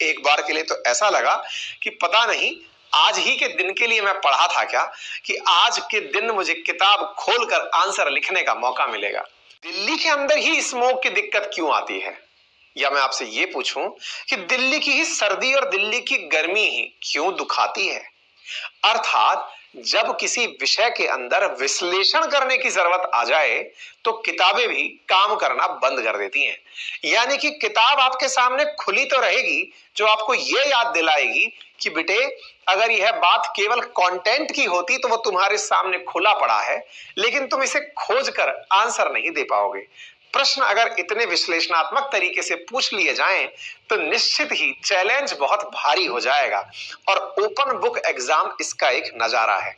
एक बार के लिए तो ऐसा लगा कि पता नहीं आज ही के दिन के लिए मैं पढ़ा था क्या, कि आज के दिन मुझे किताब खोलकर आंसर लिखने का मौका मिलेगा। दिल्ली के अंदर ही स्मोक की दिक्कत क्यों आती है, या मैं आपसे ये पूछूं कि दिल्ली की ही सर्दी और दिल्ली की गर्मी ही क्यों दुखाती है। अर्थात जब किसी विषय के अंदर विश्लेषण करने की जरूरत आ जाए तो किताबें भी काम करना बंद कर देती हैं। यानी कि किताब आपके सामने खुली तो रहेगी, जो आपको यह याद दिलाएगी कि बेटे अगर यह बात केवल कंटेंट की होती तो वो तुम्हारे सामने खुला पड़ा है, लेकिन तुम इसे खोज कर आंसर नहीं दे पाओगे। प्रश्न अगर इतने विश्लेषणात्मक तरीके से पूछ लिए जाएं तो निश्चित ही चैलेंज बहुत भारी हो जाएगा, और ओपन बुक एग्जाम इसका एक नजारा है।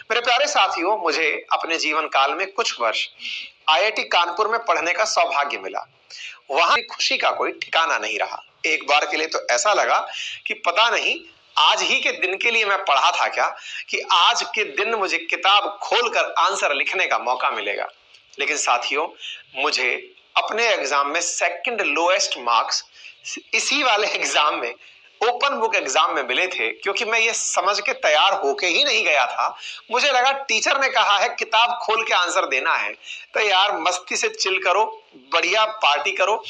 मेरे प्यारे साथियों, मुझे अपने जीवन काल में कुछ वर्ष आईआईटी कानपुर में पढ़ने का सौभाग्य मिला। वहां खुशी का कोई ठिकाना नहीं रहा। एक बार के लिए तो ऐसा लगा कि पता नहीं आज ही के दिन के लिए मैं पढ़ा था क्या, कि आज के दिन मुझे किताब खोलकर आंसर लिखने का मौका मिलेगा। लेकिन साथियों, मुझे अपने एग्जाम में सेकंड लोएस्ट मार्क्स इसी वाले एग्जाम में, ओपन बुक एग्जाम में मिले थे, क्योंकि मैं ये समझ के तैयार होके ही नहीं गया था। मुझे लगा टीचर ने कहा है किताब खोल के आंसर देना है, तो यार मस्ती से चिल करो, बढ़िया पार्टी करो।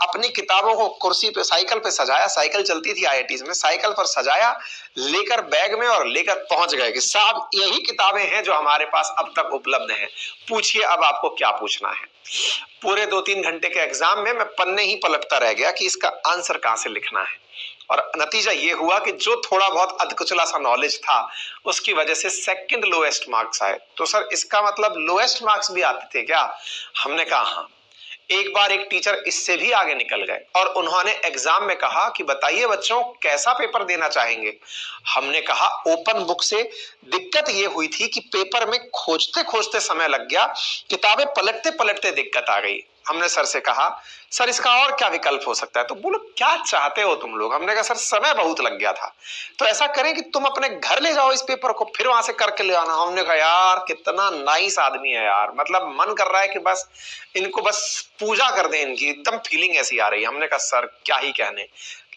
अपनी किताबों को कुर्सी पे, साइकिल पे सजाया, साइकिल चलती थी आईआईटीज में, साइकिल पर सजाया, लेकर बैग में और लेकर पहुंच गए कि साहब यही किताबें हैं जो हमारे पास अब तक उपलब्ध हैं, पूछिए अब आपको क्या पूछना है। पूरे 2-3 घंटे के एग्जाम में मैं पन्ने ही पलटता रह गया कि इसका आंसर कहां से लिखना है, और नतीजा ये हुआ कि जो थोड़ा बहुत अधकुचला सा नॉलेज था उसकी वजह से सेकंड लोएस्ट मार्क्स आए। तो सर इसका मतलब लोएस्ट मार्क्स भी आते थे क्या? हमने कहा हाँ। एक बार एक टीचर इससे भी आगे निकल गए और उन्होंने एग्जाम में कहा कि बताइए बच्चों कैसा पेपर देना चाहेंगे। हमने कहा ओपन बुक से दिक्कत ये हुई थी कि पेपर में खोजते खोजते समय लग गया, किताबें पलटते पलटते दिक्कत आ गई। हमने सर से कहा सर इसका और क्या विकल्प हो सकता है, तो बोलो क्या चाहते हो तुम लोग। हमने कहा सर समय बहुत लग गया था, तो ऐसा करें कि तुम अपने घर ले जाओ इस पेपर को, फिर वहां से करके ले आना। हमने कहा यार कितना नाइस आदमी है यार, मतलब मन कर रहा है कि बस इनको बस पूजा कर दें इनकी, एकदम फीलिंग ऐसी आ रही है। हमने कहा सर क्या ही कहने,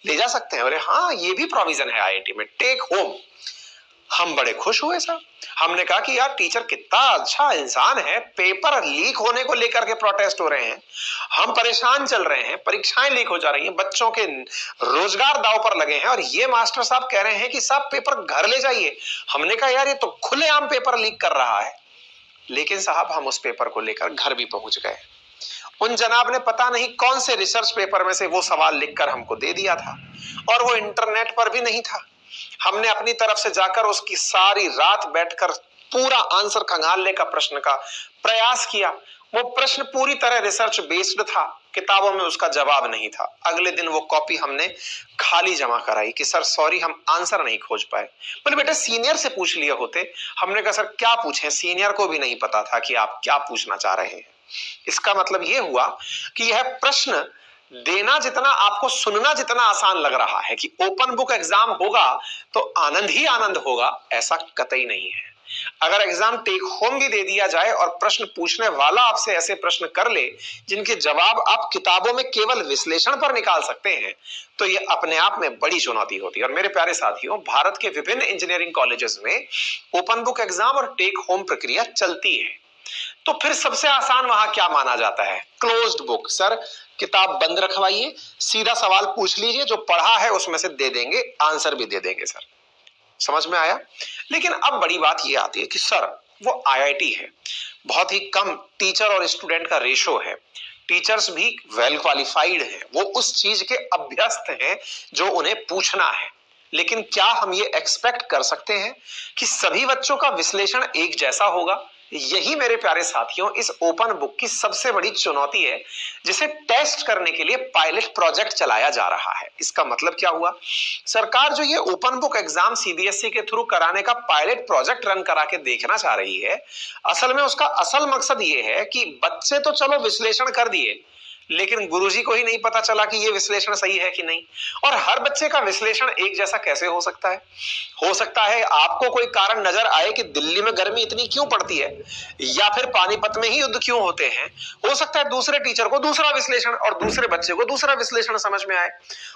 ले जा सकते हैं। बोले हाँ ये भी प्रोविजन है आईआईटी में, टेक होम। हम बड़े खुश हुए सर। हमने कहा कि यार टीचर कितना अच्छा इंसान है, पेपर लीक होने को लेकर के प्रोटेस्ट हो रहे हैं, हम परेशान चल रहे हैं, परीक्षाएं लीक हो जा रही हैं, बच्चों के रोजगार दांव पर लगे हैं, और ये मास्टर साहब कह रहे हैं कि साहब पेपर घर ले जाइए। हमने कहा यार ये तो खुलेआम पेपर लीक कर रहा है। लेकिन साहब हम उस पेपर को लेकर घर भी पहुंच गए। उन जनाब ने पता नहीं कौन से रिसर्च पेपर में से वो सवाल लिखकर हमको दे दिया था, और वो इंटरनेट पर भी नहीं था। हमने अपनी तरफ से जाकर उसकी सारी रात बैठकर पूरा आंसर खंगालने का प्रश्न का प्रयास किया। वो प्रश्न पूरी तरह रिसर्च बेस्ड था, किताबों में उसका जवाब नहीं था। अगले दिन वो कॉपी हमने खाली जमा कराई कि सर सॉरी हम आंसर नहीं खोज पाए। बोले बेटा सीनियर से पूछ लिए होते। हमने कहा सर क्या पूछें, सीनियर को भी नहीं पता था कि आप क्या पूछना चाह रहे हैं। इसका मतलब यह हुआ कि यह प्रश्न देना जितना, आपको सुनना जितना आसान लग रहा है कि ओपन बुक एग्जाम होगा तो आनंद ही आनंद होगा, ऐसा कतई नहीं है। अगर एग्जाम टेक होम भी दे दिया जाए और प्रश्न पूछने वाला आपसे ऐसे प्रश्न कर ले जिनके जवाब आप किताबों में केवल विश्लेषण पर निकाल सकते हैं, तो यह अपने आप में बड़ी चुनौती होती है। और मेरे प्यारे साथियों, भारत के विभिन्न इंजीनियरिंग कॉलेजेस में ओपन बुक एग्जाम और टेक होम प्रक्रिया चलती है। तो फिर सबसे आसान वहां क्या माना जाता है? Closed book. सर किताब बंद रखवाइए, सीधा सवाल पूछ लीजिए, जो पढ़ा है उसमें से दे देंगे, आंसर भी दे देंगे। सर समझ में आया? लेकिन अब बड़ी बात यह आती है कि सर वो आईआईटी है, बहुत ही कम टीचर और स्टूडेंट का रेशो है, टीचर्स भी वेल क्वालिफाइड हैं, वो उस चीज के अभ्यस्त हैं जो उन्हें पूछना है। लेकिन क्या हम ये एक्सपेक्ट कर सकते हैं कि सभी बच्चों का विश्लेषण एक जैसा होगा? यही मेरे प्यारे साथियों इस ओपन बुक की सबसे बड़ी चुनौती है, जिसे टेस्ट करने के लिए पायलट प्रोजेक्ट चलाया जा रहा है। इसका मतलब क्या हुआ? सरकार जो ये ओपन बुक एग्जाम सीबीएसई के थ्रू कराने का पायलट प्रोजेक्ट रन करा के देखना चाह रही है, असल में उसका असल मकसद ये है कि बच्चे तो चलो विश्लेषण कर दिए, लेकिन गुरुजी को ही नहीं पता चला कि यह विश्लेषण सही है कि नहीं। और हर बच्चे का विश्लेषण एक जैसा कैसे हो सकता है? हो सकता है आपको कोई कारण नजर आए कि दिल्ली में गर्मी इतनी क्यों पड़ती है, या फिर पानीपत में ही युद्ध क्यों होते हैं। हो सकता है दूसरे टीचर को दूसरा विश्लेषण और दूसरे बच्चे को दूसरा विश्लेषण समझ में आए,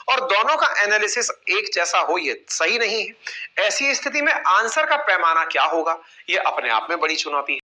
और दोनों का एनालिसिस एक जैसा हो, ये सही नहीं है। ऐसी स्थिति में आंसर का पैमाना क्या होगा, यह अपने आप में बड़ी चुनौती है।